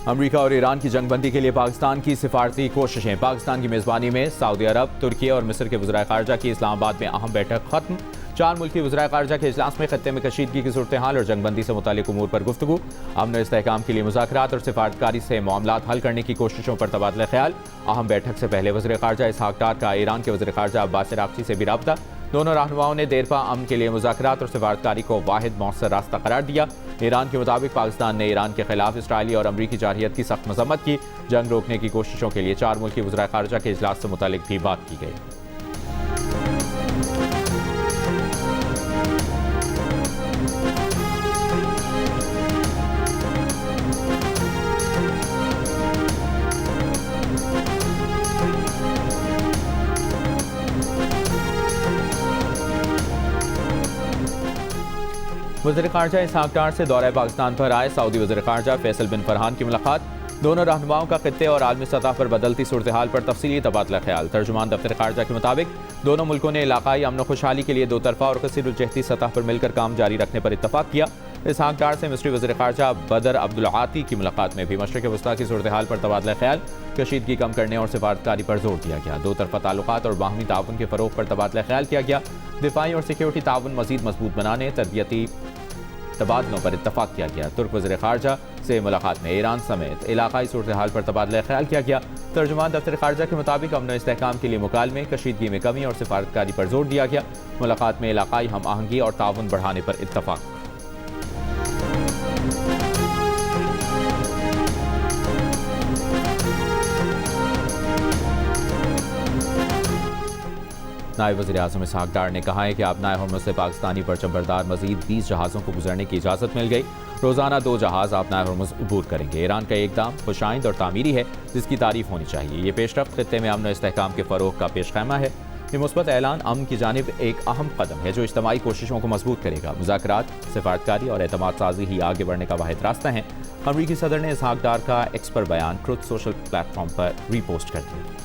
अमरीका और ईरान की जंगबंदी के लिए पाकिस्तान की सिफारती कोशिशें। पाकिस्तान की मेज़बानी में सऊदी अरब, तुर्की और मिस्र के वज़ीर ख़ारजा की इस्लामाबाद में अहम बैठक खत्म। 4 मुल्की वज़ीर ख़ारजा के इजलास में खत्ते में कशीदगी की सूरत हाल और जंगबंदी से मुतालिक उमूर पर गुफ्तगू। अमन इस्तेहकाम के लिए मुज़ाकरात और सिफारतकारी से मामलात हल करने की कोशिशों पर तबादला ख्याल। अहम बैठक से पहले वज़ीर ख़ारजा इसहाक डार का ईरान के वज़ीर ख़ारजा अब्बास अराग़ची से भी राब्ता। दोनों रहनुमाओं ने देरपा अमन के लिए मुज़ाकरात और सिफारतकारी को वाहिद मौसर रास्ता करार दिया। ईरान के मुताबिक पाकिस्तान ने ईरान के खिलाफ इसराइली और अमरीकी जारहियत की सख्त मजम्मत की। जंग रोकने की कोशिशों के लिए 4 मुल्की वज़ीर ख़ारजा के इजलास से मुतालिक भी बात की गई। वज़ीर ख़ारजा इसहाक डार से दौरा पाकिस्तान पर आए सऊदी वज़ीर ख़ारजा फैसल बिन फरहान की मुलाकात। दोनों रहनुमाओं का खित्ते और आलमी सतह पर बदलती सूरत हाल पर तफसीली तबादला ख्याल। तर्जुमान दफ्तर ख़ारजा के मुताबिक दोनों मुल्कों ने इलाकाई अमन खुशहाली के लिए 2 तरफ़ा और कसीरुल-जहती सतह पर मिलकर काम जारी रखने पर इत्तफाक किया। इसहाक डार से मिस्री वज़ीर ख़ारजा बदर अब्दुल आती की मुलाकात में भी मशरिक़ वस्ता की सूरत हाल पर तबादला ख्याल, कशीदगी कम करने और सिफारतकारी पर जोर दिया गया। 2 तरफ़ा ताल्लुकात और बाहमी ताउन के फ़रोग़ पर तबादला ख्याल किया गया। दिफाई और सिक्योरिटी ताउन मज़ीद मजबूत बनाने, तरबियती तबादलों पर इत्तफाक किया गया। तुर्क वज़ीर ख़ारजा से मुलाकात में ईरान समेत इलाकाई सूरत हाल पर तबादला ख्याल किया गया। तर्जुमान दफ्तर ख़ारजा के मुताबिक अमन इस्तेहकाम के लिए मुकालमे, कशीदगी में कमी और सिफारतकारी पर जोर दिया गया। मुलाकात में इलाकाई हम आहंगी और ताउन बढ़ाने पर इत्तफाक। नायब वज़ीर आज़म इसहाक डार ने कहा है कि आबनाए हुर्मुज़ से पाकिस्तानी परचमबरदार मज़ीद 20 जहाज़ों को गुजरने की इजाज़त मिल गई। रोज़ाना 2 जहाज़ आबनाए हुर्मुज़ अबूर करेंगे। ईरान का इक़दाम खुशाइंद और तामीरी है, जिसकी तारीफ़ होनी चाहिए। ये पेशरफ्त खित्ते में अमन इस्तेहकाम के फ़रोग़ का पेशखैमा है। ये मुस्बत ऐलान अमन की जानिब एक अहम कदम है जो इज्तिमाई कोशिशों को मजबूत करेगा। मुज़ाकरात, सिफारतकारी और एतमाद साजी ही आगे बढ़ने का वाहिद रास्ता है। अमरीकी सदर ने इसहाक डार का एक्स पर बयान ट्रुथ सोशल प्लेटफॉर्म पर रीपोस्ट कर दिया।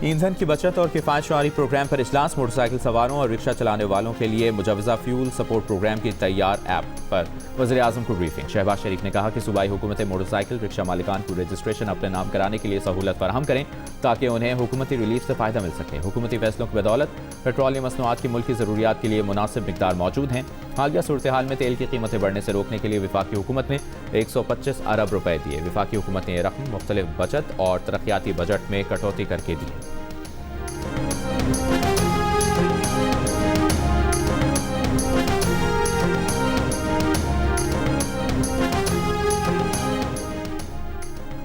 ईंधन की बचत और किफ़ायतशुमारी प्रोग्राम पर इजलास। मोटरसाइकिल सवारों और रिक्शा चलाने वालों के लिए मुजवज़ा फ्यूल सपोर्ट प्रोग्राम की तैयार ऐप पर वज़ीर आज़म को ब्रीफिंग। शहबाज शरीफ ने कहा कि सूबाई हुकूमतें मोटरसाइकिल रिक्शा मालिकान को रजिस्ट्रेशन अपने नाम कराने के लिए सहूलत फराहम करें ताकि उन्हें हुकूमती रिलीफ से फ़ायदा मिल सके। हुकूमती फैसलों की बदौलत पेट्रोलियम मसनूआत की मुल्की ज़रूरियात के लिए मुनासिब मिकदार मौजूद हैं। हालिया सूरत हाल में तेल की कीमतें बढ़ने से रोकने के लिए वफाकी हुकूमत ने 125 अरब रुपए दिए। वफाकी हुकूमत ने यह रकम मुख्तलिफ बचत और तरक्याती बजट में कटौती करके दी।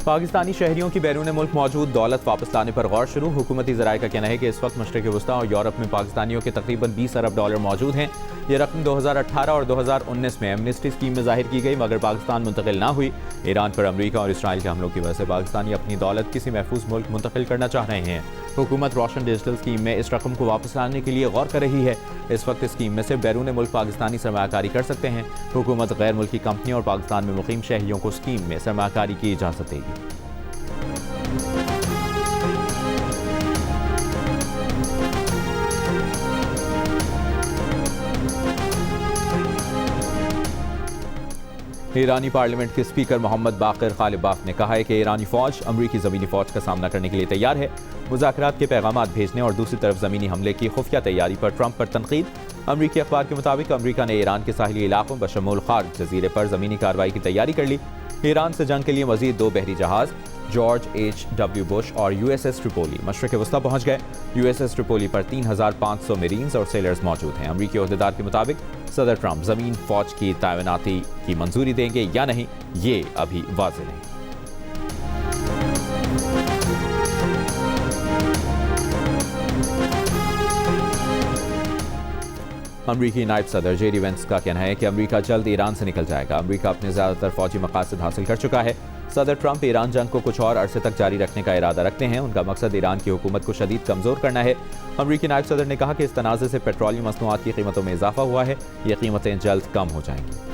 पाकिस्तानी शहरियों की बैरून मुल्क मौजूद दौलत वापस लाने पर गौर शुरू। हुकूमती ज़राए का कहना है कि इस वक्त मशरिक़ वस्ता और यूरोप में पाकिस्तानियों के तकरीबन 20 अरब डॉलर मौजूद हैं। ये रकम 2018 और 2019 में एमनेस्टी स्कीम में जाहिर की गई, मगर पाकिस्तान मुंतकिल ना हुई। ईरान पर अमरीका और इसराइल के हमलों की वजह से पाकिस्तानी अपनी दौलत किसी महफूज मुल्क मुंतकिल करना चाह रहे हैं। हुकूमत रोशन डिजिटल स्कीम में इस रकम को वापस लाने के लिए गौर कर रही है। इस वक्त स्कीम में से बैरून मुल्क पाकिस्तानी सरमायाकारी कर सकते हैं। हुकूमत गैर मुल्की कंपनियों और पाकिस्तान में मुकीम शहरियों को स्कीम में सरमायाकारी की इजाज़त देगी। ईरानी पार्लियामेंट के स्पीकर मोहम्मद बाक़िर ग़ालिबाफ ने कहा है कि ईरानी फ़ौज अमरीकी ज़मीनी फ़ौज का सामना करने के लिए तैयार है। मुज़ाकरात के पैगामात भेजने और दूसरी तरफ ज़मीनी हमले की खुफिया तैयारी पर ट्रंप पर तनकीद। अमरीकी अखबार के मुताबिक अमरीका ने ईरान के साहिली इलाकों बशमूल खार्ग जजीरे पर ज़मीनी कार्रवाई की तैयारी कर ली। ईरान से जंग के लिए मज़ीद 2 बहरी जहाज़ जॉर्ज H.W. बुश और USS ट्रिपोली मशरिक़ वस्ता पहुँच गए। USS ट्रिपोली पर 3500 मरीन्स और सेलर्स मौजूद हैं। अमरीकी ओहदेदार के मुताबिक सदर ट्रंप ज़मीन फ़ौज की तैनाती की मंजूरी देंगे या नहीं, ये अभी वाज़ेह नहीं। अमरीकी नायब सदर JD वेंस का कहना है कि अमरीका जल्द ईरान से निकल जाएगा। अमरीका अपने ज़्यादातर फ़ौजी मकासद हासिल कर चुका है। सदर ट्रंप ईरान जंग को कुछ और अरसे तक जारी रखने का इरादा रखते हैं। उनका मकसद ईरान की हुकूमत को शदीद कमज़ोर करना है। अमरीकी नायब सदर ने कहा कि इस तनाज़े से पेट्रोलियम मसनूआत की कीमतों में इजाफा हुआ है। ये कीमतें जल्द कम हो जाएंगी।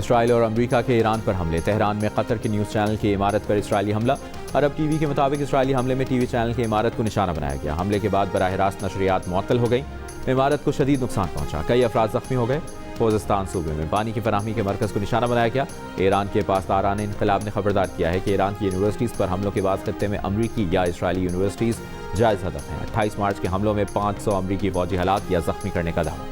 इसराइल और अमरीका के ईरान पर हमले। तेहरान में कतर के न्यूज़ चैनल की इमारत पर इसराइली हमला। अरब टीवी के मुताबिक इसराइली हमले में टीवी चैनल की इमारत को निशाना बनाया गया। हमले के बाद बराह रास्त नशरियात मुअत्तल हो गई। इमारत को शदीद नुकसान पहुंचा, कई अफराद जख्मी हो गए। खोजिस्तान सूबे में पानी की फराहमी के मरकज़ को निशाना बनाया गया। ईरान के पासदारान इनकलाब ने खबरदार किया है कि ईरान की यूनिवर्सिटीज़ पर हमलों के बाद खत्ते में अमरीकी या इसराइली यूनिवर्सिटीज़ जायज़ हदफ हैं। 28 मार्च के हमलों में 500 अमरीकी फौजी हलाक या जख्मी करने का दावा।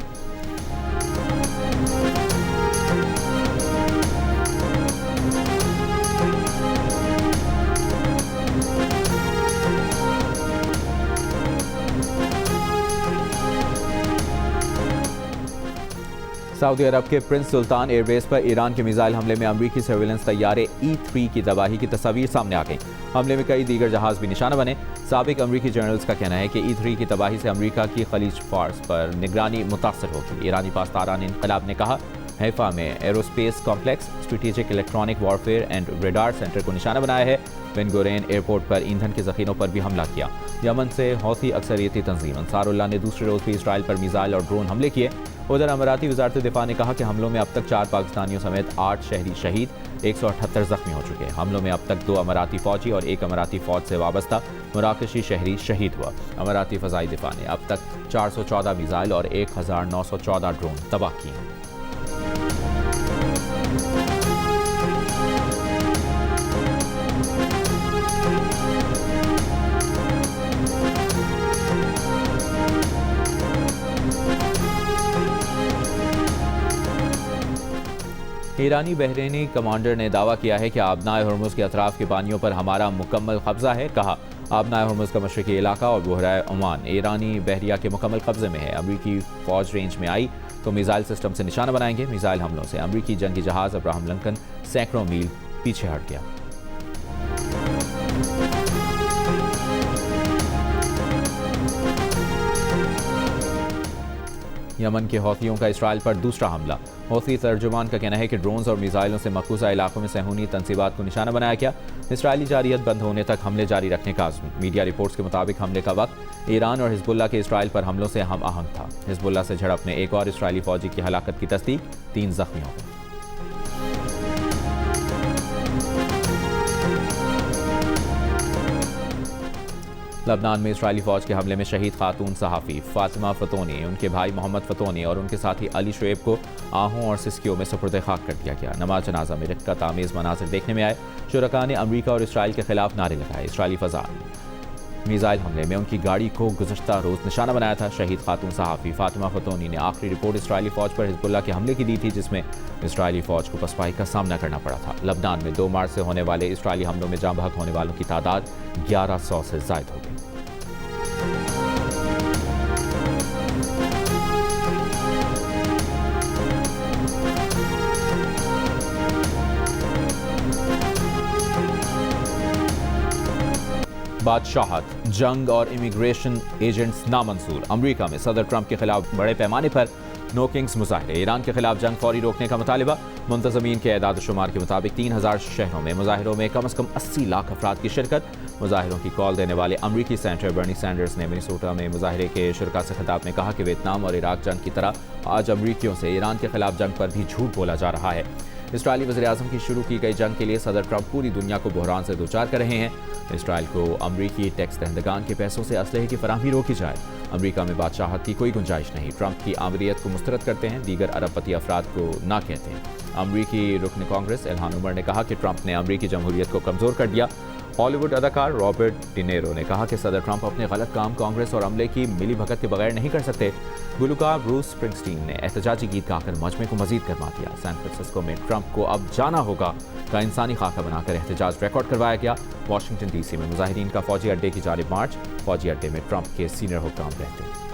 सऊदी अरब के प्रिंस सुल्तान एयरबेस पर ईरान के मिसाइल हमले में अमरीकी सर्विलेंस तैयारे E-3 की तबाही की तस्वीर सामने आ गई। हमले में कई दीगर जहाज भी निशाना बने। साबिक अमरीकी जनरल्स का कहना है कि E-3 की तबाही से अमरीका की खलीज फार्स पर निगरानी मुतासर होगी। ईरानी पासदारान इनकलाब ने कहा, हैफा में aerospace complex, strategic electronic warfare and radar centre को निशाना बनाया है। बेन गुरियन एयरपोर्ट पर ईंधन के जखीरों पर भी हमला किया। यमन से हौथी अक्सरियती तंजीम अंसारुल्लाह ने दूसरे रोज भी इसराइल पर मिसाइल और ड्रोन हमले किए। उधर अमाराती वजारत दिफा ने कहा कि हमलों में अब तक 4 पाकिस्तानियों समेत 8 शहरी शहीद, 178 जख्मी हो चुके हैं। हमलों में अब तक 2 अमाराती फौजी और 1 अमाराती फौज से वाबस्ता मराकशी शहरी शहीद हुआ। अमाराती फ़ज़ाई दिफा ने अब तक 414 मिसाइल और 1914 ड्रोन तबाह किए हैं। ईरानी बहरीनी कमांडर ने दावा किया है कि आबनाए हुर्मुज़ के अतराफ के पानियों पर हमारा मुकम्मल कब्जा है। कहा, आबनाए हुर्मुज़ का मशरक़ी इलाका और बहराए ओमान ईरानी बहरिया के मुकम्मल कब्जे में है। अमरीकी फ़ौज रेंज में आई तो मिसाइल सिस्टम से निशाना बनाएंगे। मिसाइल हमलों से अमरीकी जंगी जहाज़ अब्राहम लिंकन सैकड़ों मील पीछे हट गया। यमन के हौथियों का इसराइल पर दूसरा हमला। हौथी तर्जुमान का कहना है कि ड्रोन्स और मिसाइलों से मकबूजा इलाकों में सहूनी तंसीबात को निशाना बनाया गया। इसराइली जारियत बंद होने तक हमले जारी रखने का आज़म। मीडिया रिपोर्ट्स के मुताबिक हमले का वक्त ईरान और हिजबुल्लाह के इसराइल पर हमलों से हम आहंग था। हिजबुल्लाह से झड़प में एक और इसराइली फौजी की हलाकत की तस्दीक, 3 जख्मी हो गए। लबनान में इसराइली फ़ौज के हमले में शहीद खातून सहाफ़ी फातिमा फ़तोनी, उनके भाई मोहम्मद फ़तोनी और उनके साथी अली शुएब को आहों और सिस्कियों में सुपुर्द खाक कर दिया गया। नमाज जनाजा में रिक्कत आमेज़ मनाज़िर देखने में आए। शुरका ने अमरीका और इसराइल के खिलाफ नारे लगाए। इसराइली फ़ज़ा मिसाइल हमले में उनकी गाड़ी को गुज़श्ता रोज़ निशाना बनाया था। शहीद खातून सहाफ़ी फातिमा फ़तोनी ने आखिरी रिपोर्ट इसराइली फ़ौज पर हिजबुल्लाह के हमले की दी थी, जिसमें इसराइली फ़ौज को पसपाई का सामना करना पड़ा था। लबनान में 2 मार्च से होने वाले इसराइली हमलों में जाँ बहक होने वालों की तादाद 1100 से ज़ायद हो गई। बादशाहत, जंग और इमिग्रेशन एजेंट्स नामंजूर। अमरीका में सदर ट्रंप के खिलाफ बड़े पैमाने पर नो किंग्स मुजाहरे। ईरान के खिलाफ जंग फौरी रोकने का मुतालिबा। मुंतज़मीन के एदाद शुमार के मुताबिक 3000 शहरों में मुजाहिरों में कम से कम 80 लाख अफराद की शिरकत। मुजाहिरों की कॉल देने वाले अमरीकी सेनेटर बर्नी सैंडर्स ने मिनेसोटा में मुजाहिरे के शुरका से खिताब में कहा कि वियतनाम और इराक जंग की तरह आज अमरीकियों से ईरान के खिलाफ जंग पर भी झूठ बोला जा रहा है। इसराइली वज़ीर-ए-आज़म की शुरू की गई जंग के लिए सदर ट्रंप पूरी दुनिया को बहरान से दोचार कर रहे हैं। इसराइल को अमरीकी टैक्स दहंदगान के पैसों से असलहे की फराहमी रोकी जाए। अमरीका में बादशाहत की कोई गुंजाइश नहीं। ट्रंप की आमरीत को मुस्तरद करते हैं, दीगर अरबपति अफराद को ना कहते हैं। अमरीकी रुकन कांग्रेस इल्हान उमर ने कहा कि ट्रंप ने अमरीकी जमहूरियत को कमज़ोर कर दिया। हॉलीवुड अदाकार रॉबर्ट डिनेरो ने कहा कि सदर ट्रंप अपने गलत काम कांग्रेस और अमले की मिली भगत के बगैर नहीं कर सकते। गुलकार ब्रूस स्प्रिंगस्टीन ने एहतजाजी गीत गाकर मजमे को मजीद गरमा दिया। सैन फ्रांसिस्को में ट्रंप को अब जाना होगा का इंसानी खाका बनाकर एहतजाज रिकॉर्ड करवाया गया। वाशिंगटन डीसी में मुजाहिरीन का फौजी अड्डे की जानिब मार्च। फौजी अड्डे में ट्रंप के सीनियर हुक्काम रहते हैं।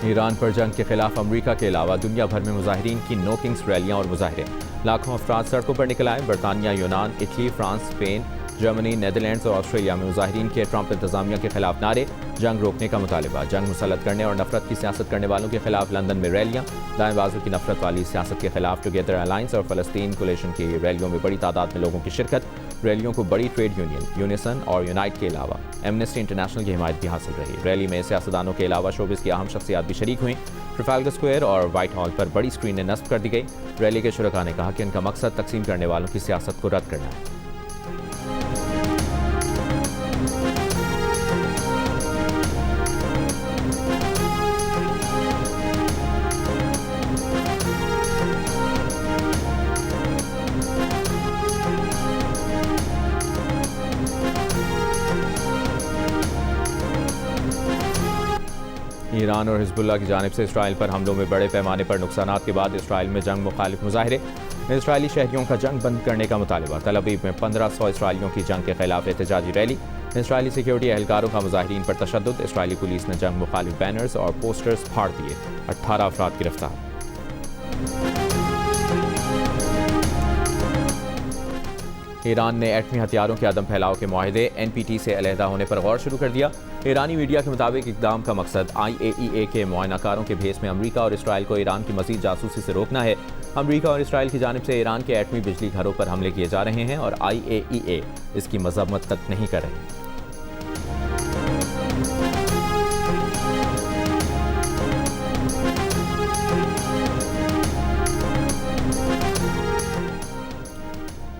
ईरान पर जंग के खिलाफ अमरीका के अलावा दुनिया भर में मुजाहिरीन की नो किंग्स रैलियां और मुजाहरे। लाखों अफराद सड़कों पर निकल आए। बरतानिया, यूनान, Italy, France, Spain, Germany, Netherlands और ऑस्ट्रेलिया में मुजाहिरीन के ट्रंप इंतजामिया के खिलाफ नारे, जंग रोकने का मुतालिबा, जंग मुसल्लत करने और नफरत की सियासत करने वालों के खिलाफ लंदन में रैलियां, दाएं बाजू की नफरत वाली सियासत के खिलाफ टुगेदर अलायंस और फलस्तीन कोलिशन की रैलियों में बड़ी तादाद में लोगों की शिरकत। रैलियों को बड़ी ट्रेड यूनियन यूनिसन और यूनाइट के अलावा एमनेस्टी इंटरनेशनल की हिमायत भी हासिल रही। रैली में सियासतदानों के अलावा शोबिस की अहम शख्सियात भी शरीक हुई। ट्रफाल्गर स्क्वायर और व्हाइट हॉल पर बड़ी स्क्रीनें नस्ब कर दी गई। रैली के शुरका ने कहा कि इनका मकसद तकसीम करने वालों की सियासत को रद्द करना है। ईरान और हिजबुल्लाह की जानिब से इसराइल पर हमलों में बड़े पैमाने पर नुकसानात के बाद इसराइल में जंग मुखालिफ मुजाहिरे। इसराइली शहरियों का जंग बंद करने का मुतालिबा। तल अवीव में 1500 इसराइलियों की जंग के खिलाफ एहतजाजी रैली। इसराइली सिक्योरिटी एहलकारों का मुजाहिरीन पर तशद्दुद। इसराइली पुलिस ने जंग मुखालिफ बैनर्स और पोस्टर्स फाड़ दिए। 18 अफराद गिरफ्तार। ईरान ने एटमी हथियारों के अदम फैलाव के मुआहदे NPT से अलहदा होने पर गौर शुरू कर दिया। ईरानी मीडिया के मुताबिक इक़दाम का मकसद IAEA के मुआयनाकारों के भेस में अमरीका और इसराइल को ईरान की मज़ीद जासूसी से रोकना है। अमरीका और इसराइल की जानिब से ईरान के एटमी बिजली घरों पर हमले किए जा रहे हैं और IAEA इसकी मजम्मत तक नहीं कर रही।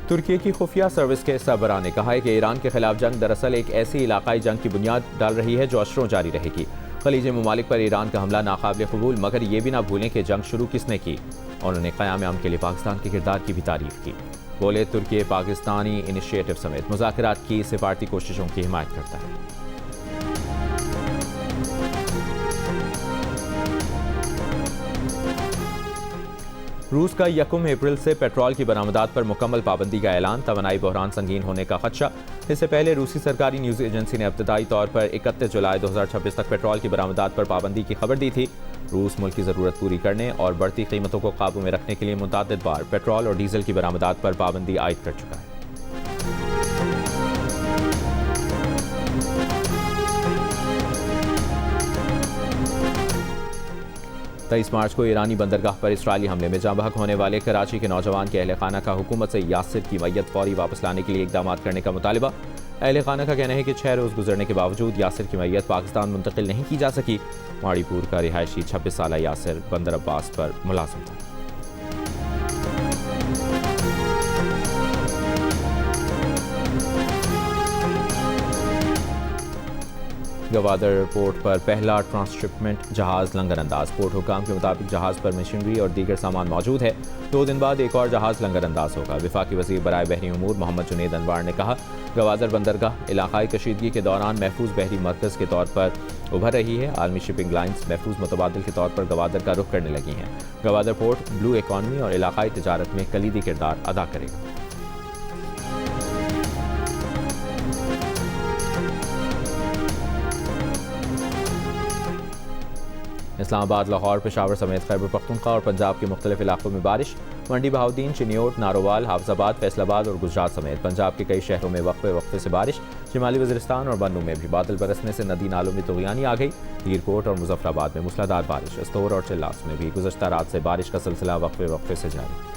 तुर्की की खुफिया सर्विस के सरबराह ने कहा है कि ईरान के खिलाफ जंग दरअसल एक ऐसी इलाकाई जंग की बुनियाद डाल रही है जो अशरों जारी रहेगी। खलीज ममालिक पर ईरान का हमला नाकाबिल कबूल, मगर ये भी ना भूलें कि जंग शुरू किसने की। उन्होंने क़याम अमन के लिए पाकिस्तान के किरदार की भी तारीफ की। बोले, तुर्की पाकिस्तानी इनिशिएटिव समेत मुज़ाकरात की सिफारती कोशिशों की हिमायत करता है। रूस का 1 अप्रैल से पेट्रोल की बरामदात पर मुकम्मल पाबंदी का ऐलान। तवानाई बहरान संगीन होने का खदशा। इससे पहले रूसी सरकारी न्यूज़ एजेंसी ने इब्तदाई तौर पर 31 जुलाई 2026 तक पेट्रोल की बरामदात पर पाबंदी की खबर दी थी। रूस मुल्क की ज़रूरत पूरी करने और बढ़ती कीमतों को काबू में रखने के लिए मुतअद्दिद बार पेट्रोल और डीजल की बरामदात पर पाबंदी आयद कर चुका है। 23 मार्च को ईरानी बंदरगाह पर इसराइली हमले में जाँ बहक होने वाले कराची के नौजवान के अहल खाना का हुकूमत से यासिर की मैयत फौरी वापस लाने के लिए इकदाम करने का मुतालिबा। अहल खाना का कहना है कि 6 रोज़ गुजरने के बावजूद यासिर की मैयत पाकिस्तान मुंतकिल नहीं की जा सकी। माड़ीपुर का रिहायशी 26 साला यासिर बंदर अब्बास पर मुलाजिम था। गवादर पोर्ट पर पहला ट्रांसशिपमेंट जहाज़ लंगर अंदाज। पोर्ट हुकाम के मुताबिक जहाज़ पर मशीनरी और दीगर सामान मौजूद है। 2 दिन बाद एक और जहाज़ लंगर अंदाज होगा। वफाकी वज़ीर बराए बहरी उमूर मोहम्मद जुनैद अनवार ने कहा, गवादर बंदरगाह इलाकाई कशीदगी के दौरान महफूज बहरी मरकज़ के तौर पर उभर रही है। आलमी शिपिंग लाइन्स महफूज मुतबादिल के तौर पर गवादर का रुख करने लगी हैं। गवादर पोर्ट ब्लू इकॉनमी और इलाकाई तिजारत में कलीदी किरदार अदा करेगा। इस्लामाबाद, लाहौर, पेशावर समेत खैबर पख्तूनख्वा और पंजाब के मुख्तलिफ इलाकों में बारिश। मंडी बहाउद्दीन, चिन्योट, नारोवाल, हाफजाबाद, फैसलाबाद और गुजरात समेत पंजाब के कई शहरों में वक्फे वक्फे से बारिश। शिमाली वज़ीरिस्तान और बन्नू में भी बादल बरसने से नदी नालों में तुग़यानी आ गई। हीरकोट और मुजफ्फराबाद में मूसलाधार बारिश। अस्तौर और चिल्लास में भी गुज़श्ता रात से बारिश का सिलसिला वक्फे वक्फे से जारी।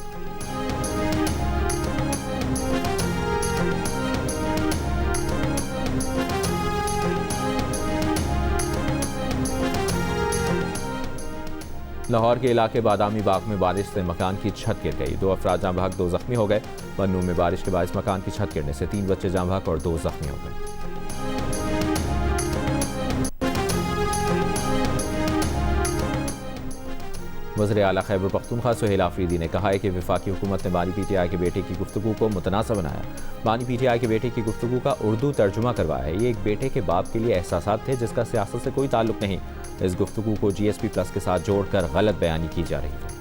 लाहौर के इलाके बादामी बाग में बारिश से मकान की छत गिर गई। 2 अफराद जाँ बहक, 2 जख्मी हो गए। बन्नू में बारिश के बायस मकान की छत गिरने से 3 बच्चे जाँ बहक और 2 जख्मी हो गए। वज़ीर आला खैबर पख्तूनख्वा सुहेल आफरीदी ने कहा है कि वफाकी हुकूमत ने बानी PTI के बेटे की गुफ्तगू को मुतनासिब बनाया। बानी PTI के बेटे की गुफ्तगू का उर्दू तर्जुमा करवाया है। ये एक बेटे के बाप के लिए एहसासात थे जिसका सियासत से कोई ताल्लुक नहीं। इस गुफ्तगू को GSP+ के साथ जोड़कर गलत बयानी की जा रही है।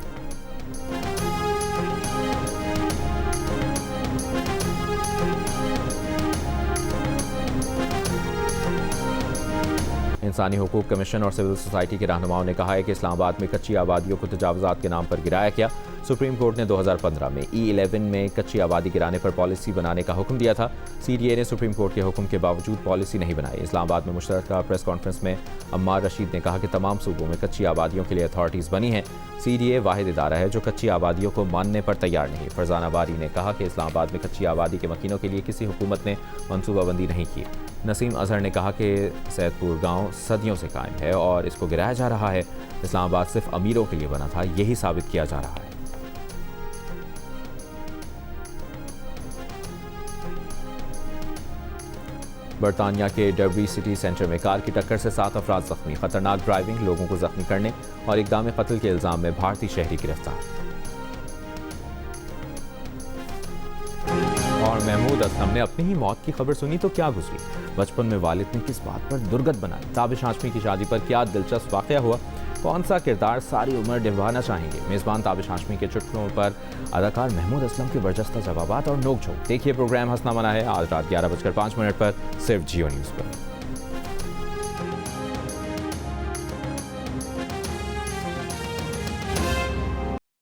इंसानी हुकूक कमीशन और सिविल सोसाइटी के रहनुमाओं ने कहा है कि इस्लामाबाद में कच्ची आबादियों को तजावुज़ात के नाम पर गिराया गया। सुप्रीम कोर्ट ने 2015 में E11 में कच्ची आबादी गिराने पर पॉलिसी बनाने का हुक्म दिया था। CDA ने सुप्रीम कोर्ट के हुक्म के बावजूद पॉलिसी नहीं बनाई। इस्लामाबाद में मुश्तरका प्रेस कॉन्फ्रेंस में अम्मार रशीद ने कहा कि तमाम सूबों में कच्ची आबादियों के लिए अथॉरिटीज़ बनी हैं। CDA वाहिद इदारा है जो कच्ची आबादियों को मानने पर तैयार नहीं। फरजाना बारी ने कहा कि इस्लामाबाद में कच्ची आबादी के मकीनों के लिए किसी हुकूमत ने मनसूबाबंदी नहीं की। नसीम अजहर ने कहा कि सैदपुर गाँव सदियों से कायम है और इसको गिराया जा रहा है। इस्लामाबाद सिर्फ अमीरों के लिए बना था, यही साबित किया जा रहा है। बरतानिया के डर्बी सिटी सेंटर में कार की टक्कर से 7 अफराद जख्मी। खतरनाक ड्राइविंग, लोगों को जख्मी करने और इक़दाम कत्ल के इल्ज़ाम में भारतीय शहरी गिरफ्तार। और महमूद असलम ने अपनी ही मौत की खबर सुनी तो क्या गुजरी। बचपन में वालिद ने किस बात पर दुर्गत बनाई। ताबिश हाशमी की शादी पर क्या दिलचस्प वाक़या हुआ। कौन सा किरदार सारी उम्र निभाना चाहेंगे। मेज़बान ताबिश हाशमी के चुटकुलों पर अदाकार महमूद असलम के बरजस्ता जवाबात और नोक झोंक। देखिए प्रोग्राम हंसना मना है आज रात 11:05 पर सिर्फ जियो न्यूज़ पर।